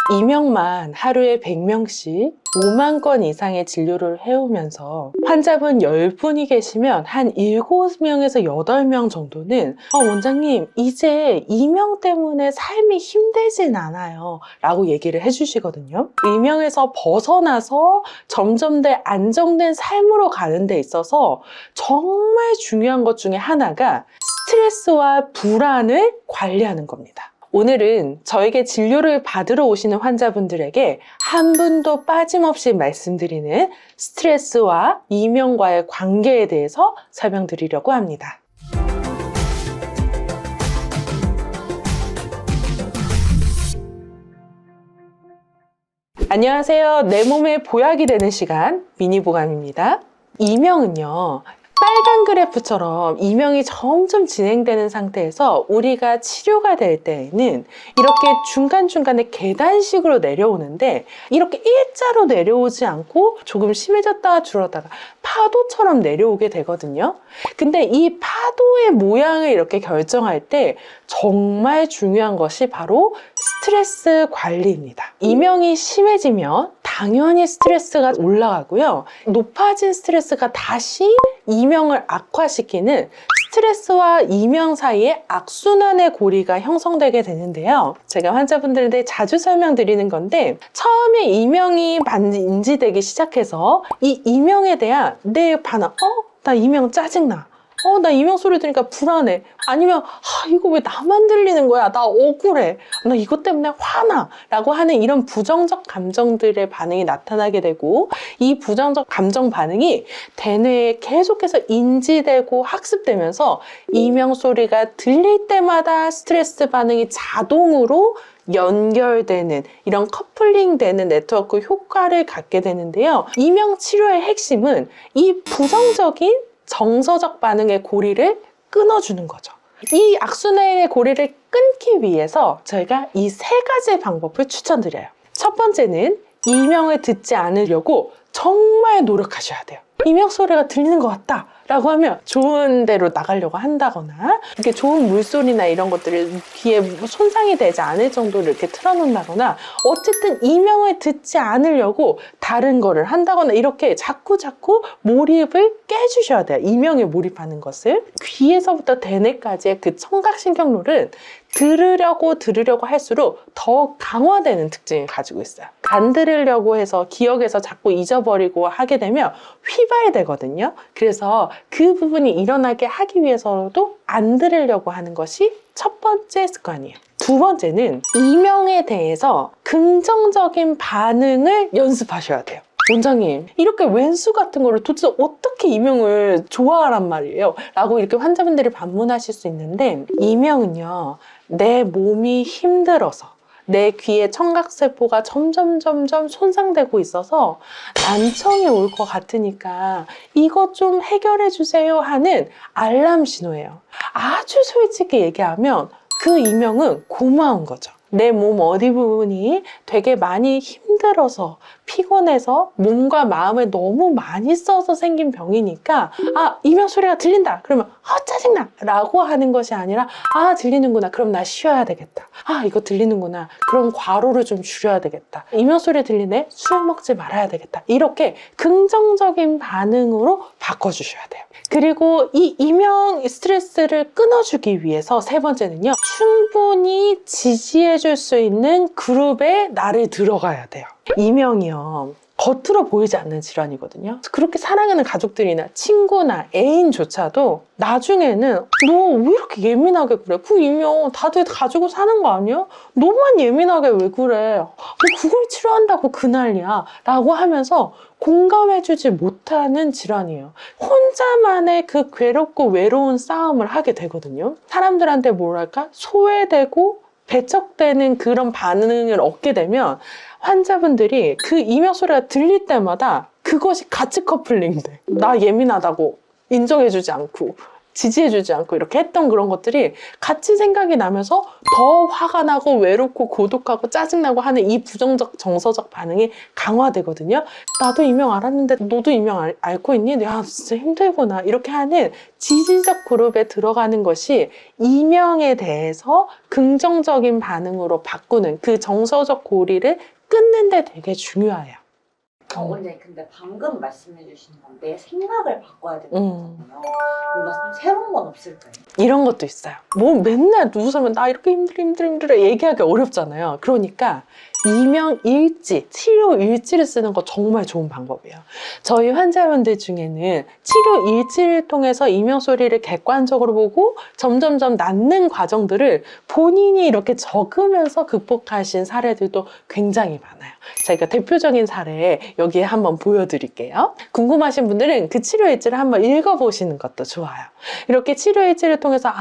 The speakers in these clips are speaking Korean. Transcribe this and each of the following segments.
이명만 하루에 100명씩 5만 건 이상의 진료를 해오면서 환자분 10분이 계시면 한 7명에서 8명 정도는 원장님 이제 이명 때문에 삶이 힘들진 않아요 라고 얘기를 해주시거든요. 이명에서 벗어나서 점점 더 안정된 삶으로 가는 데 있어서 정말 중요한 것 중에 하나가 스트레스와 불안을 관리하는 겁니다. 오늘은 저에게 진료를 받으러 오시는 환자분들에게 한 분도 빠짐없이 말씀드리는 스트레스와 이명과의 관계에 대해서 설명드리려고 합니다. 안녕하세요. 내 몸에 보약이 되는 시간 미니보감입니다. 이명은요, 빨간 그래프처럼 이명이 점점 진행되는 상태에서 우리가 치료가 될 때에는 이렇게 중간중간에 계단식으로 내려오는데 이렇게 일자로 내려오지 않고 조금 심해졌다가 줄었다가 파도처럼 내려오게 되거든요. 근데 이 파도의 모양을 이렇게 결정할 때 정말 중요한 것이 바로 스트레스 관리입니다. 이명이 심해지면 당연히 스트레스가 올라가고요. 높아진 스트레스가 다시 이명을 악화시키는 스트레스와 이명 사이에 악순환의 고리가 형성되게 되는데요. 제가 환자분들한테 자주 설명드리는 건데 처음에 이명이 인지되기 시작해서 이 이명에 대한 내 반응, 나 이명 짜증나. 나 이명 소리 들으니까 불안해. 아니면 이거 왜 나만 들리는 거야? 나 억울해. 나 이것 때문에 화나. 라고 하는 이런 부정적 감정들의 반응이 나타나게 되고 이 부정적 감정 반응이 대뇌에 계속해서 인지되고 학습되면서 이명 소리가 들릴 때마다 스트레스 반응이 자동으로 연결되는 이런 커플링 되는 네트워크 효과를 갖게 되는데요. 이명 치료의 핵심은 이 부정적인 정서적 반응의 고리를 끊어주는 거죠. 이 악순환의 고리를 끊기 위해서 저희가 이 3가지 방법을 추천드려요. 첫 번째는 이명을 듣지 않으려고 정말 노력하셔야 돼요. 이명 소리가 들리는 것 같다 라고 하면 좋은 데로 나가려고 한다거나 이렇게 좋은 물소리나 이런 것들을 귀에 손상이 되지 않을 정도로 이렇게 틀어놓는다거나 어쨌든 이명을 듣지 않으려고 다른 거를 한다거나 이렇게 자꾸 몰입을 깨주셔야 돼요. 이명에 몰입하는 것을. 귀에서부터 대뇌까지의 그 청각신경롤은 들으려고 할수록 더 강화되는 특징을 가지고 있어요. 안 들으려고 해서 기억에서 자꾸 잊어버리고 하게 되면 휘발되거든요. 그래서 그 부분이 일어나게 하기 위해서도 안 들으려고 하는 것이 첫 번째 습관이에요. 두 번째는 이명에 대해서 긍정적인 반응을 연습하셔야 돼요. 원장님, 이렇게 왼수 같은 거를 도대체 어떻게 이명을 좋아하란 말이에요? 라고 이렇게 환자분들이 반문하실 수 있는데 이명은요, 내 몸이 힘들어서 내 귀의 청각세포가 점점 손상되고 있어서 난청이 올 것 같으니까 이것 좀 해결해 주세요 하는 알람 신호예요. 아주 솔직히 얘기하면 그 이명은 고마운 거죠. 내 몸 어디 부분이 되게 많이 힘들어서 피곤해서 몸과 마음을 너무 많이 써서 생긴 병이니까 이명 소리가 들린다 그러면 짜증나 라고 하는 것이 아니라 들리는구나 그럼 나 쉬어야 되겠다. 이거 들리는구나 그럼 과로를 좀 줄여야 되겠다. 이명 소리 들리네 술 먹지 말아야 되겠다. 이렇게 긍정적인 반응으로 바꿔주셔야 돼요. 그리고 이 이명 스트레스를 끊어주기 위해서 세 번째는요, 충분히 지지해줄 수 있는 그룹에 나를 들어가야 돼요. 이명이요, 겉으로 보이지 않는 질환이거든요. 그렇게 사랑하는 가족들이나 친구나 애인조차도 나중에는 너 왜 이렇게 예민하게 그래? 그 이명 다들 가지고 사는 거 아니야? 너만 예민하게 왜 그래? 그걸 치료한다고 그 난리야 라고 하면서 공감해주지 못하는 질환이에요. 혼자만의 그 괴롭고 외로운 싸움을 하게 되거든요. 사람들한테 뭐랄까? 소외되고 배척되는 그런 반응을 얻게 되면 환자분들이 그 이명 소리가 들릴 때마다 그것이 같이 커플링돼. 나 예민하다고 인정해주지 않고 지지해주지 않고 이렇게 했던 그런 것들이 같이 생각이 나면서 더 화가 나고 외롭고 고독하고 짜증나고 하는 이 부정적 정서적 반응이 강화되거든요. 나도 이명 알았는데 너도 이명 앓고 있니? 야 진짜 힘들구나. 이렇게 하는 지지적 그룹에 들어가는 것이 이명에 대해서 긍정적인 반응으로 바꾸는 그 정서적 고리를 끊는 데 되게 중요해요. 근데 방금 말씀해 주신 건 내 생각을 바꿔야 되는 거잖아요. 뭔가 좀 새로운 건 없을까요? 이런 것도 있어요. 뭐 맨날 누구서면 나 이렇게 힘들어 얘기하기 어렵잖아요. 그러니까 이명 일지, 치료 일지를 쓰는 거 정말 좋은 방법이에요. 저희 환자분들 중에는 치료 일지를 통해서 이명 소리를 객관적으로 보고 점점점 낫는 과정들을 본인이 이렇게 적으면서 극복하신 사례들도 굉장히 많아요. 저희가 대표적인 사례 여기에 한번 보여드릴게요. 궁금하신 분들은 그 치료 일지를 한번 읽어보시는 것도 좋아요. 이렇게 치료 일지를 통해서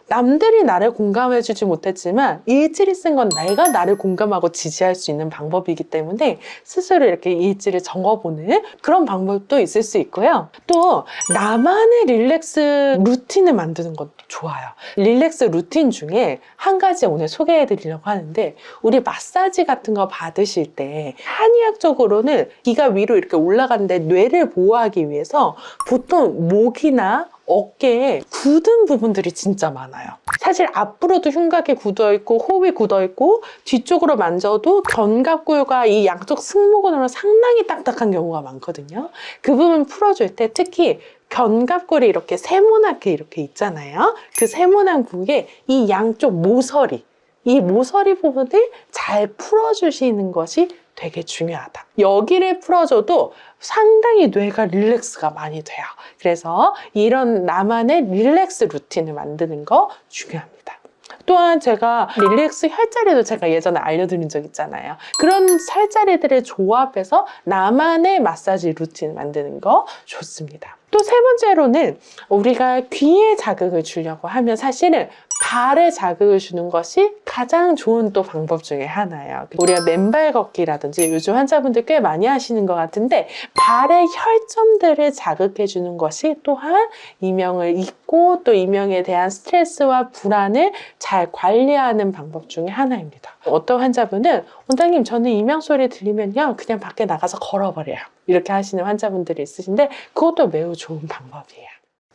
남들이 나를 공감해주지 못했지만 일지를 쓴 건 내가 나를 공감하고 지지할 수 있는 방법이기 때문에 스스로 이렇게 일지를 적어보는 그런 방법도 있을 수 있고요. 또 나만의 릴렉스 루틴을 만드는 것도 좋아요. 릴렉스 루틴 중에 한 가지 오늘 소개해드리려고 하는데, 우리 마사지 같은 거 받으실 때 한의학적으로는 기가 위로 이렇게 올라가는데 뇌를 보호하기 위해서 보통 목이나 어깨에 굳은 부분들이 진짜 많아요. 사실 앞으로도 흉곽이 굳어있고 호흡이 굳어있고 뒤쪽으로 만져도 견갑골과 이 양쪽 승모근으로 상당히 딱딱한 경우가 많거든요. 그 부분 풀어줄 때 특히 견갑골이 이렇게 세모나게 이렇게 있잖아요. 그 세모난 부위에 이 양쪽 모서리, 이 모서리 부분을 잘 풀어주시는 것이 되게 중요하다. 여기를 풀어줘도 상당히 뇌가 릴렉스가 많이 돼요. 그래서 이런 나만의 릴렉스 루틴을 만드는 거 중요합니다. 또한 제가 릴렉스 혈자리도 제가 예전에 알려드린 적 있잖아요. 그런 혈자리들을 조합해서 나만의 마사지 루틴 만드는 거 좋습니다. 또 세 번째로는 우리가 귀에 자극을 주려고 하면 사실은 발에 자극을 주는 것이 가장 좋은 또 방법 중에 하나예요. 우리가 맨발 걷기라든지 요즘 환자분들 꽤 많이 하시는 것 같은데 발의 혈점들을 자극해 주는 것이 또한 이명을 잊고 또 이명에 대한 스트레스와 불안을 잘 관리하는 방법 중에 하나입니다. 어떤 환자분은 원장님 저는 이명 소리 들리면요 그냥 밖에 나가서 걸어버려요. 이렇게 하시는 환자분들이 있으신데 그것도 매우 좋은 방법이에요.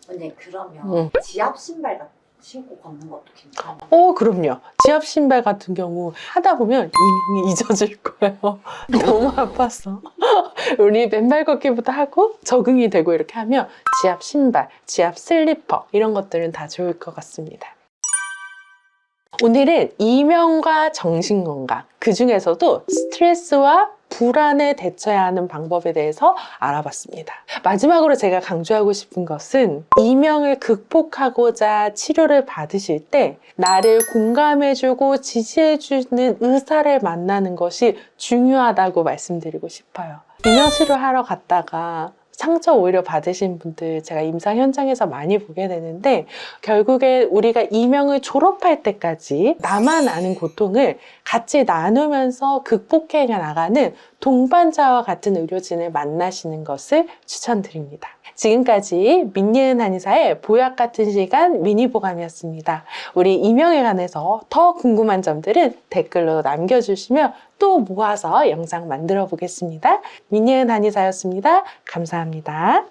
근데 그러면 지압 신발 신고 걷는 것도 괜찮아요? 그럼요. 지압 신발 같은 경우 하다 보면 이명이 잊어질 거예요. 너무 아팠어. 우리 맨발 걷기부터 하고 적응이 되고 이렇게 하면 지압 신발, 지압 슬리퍼 이런 것들은 다 좋을 것 같습니다. 오늘은 이명과 정신건강, 그 중에서도 스트레스와 불안에 대처해야 하는 방법에 대해서 알아봤습니다. 마지막으로 제가 강조하고 싶은 것은 이명을 극복하고자 치료를 받으실 때 나를 공감해주고 지지해주는 의사를 만나는 것이 중요하다고 말씀드리고 싶어요. 이명 치료하러 갔다가 상처 오히려 받으신 분들 제가 임상 현장에서 많이 보게 되는데 결국에 우리가 이명을 졸업할 때까지 나만 아는 고통을 같이 나누면서 극복해 나가는 동반자와 같은 의료진을 만나시는 것을 추천드립니다. 지금까지 민예은 한의사의 보약 같은 시간 미니보감이었습니다. 우리 이명에 관해서 더 궁금한 점들은 댓글로 남겨주시면 또 모아서 영상 만들어 보겠습니다. 민예은 한의사였습니다. 감사합니다.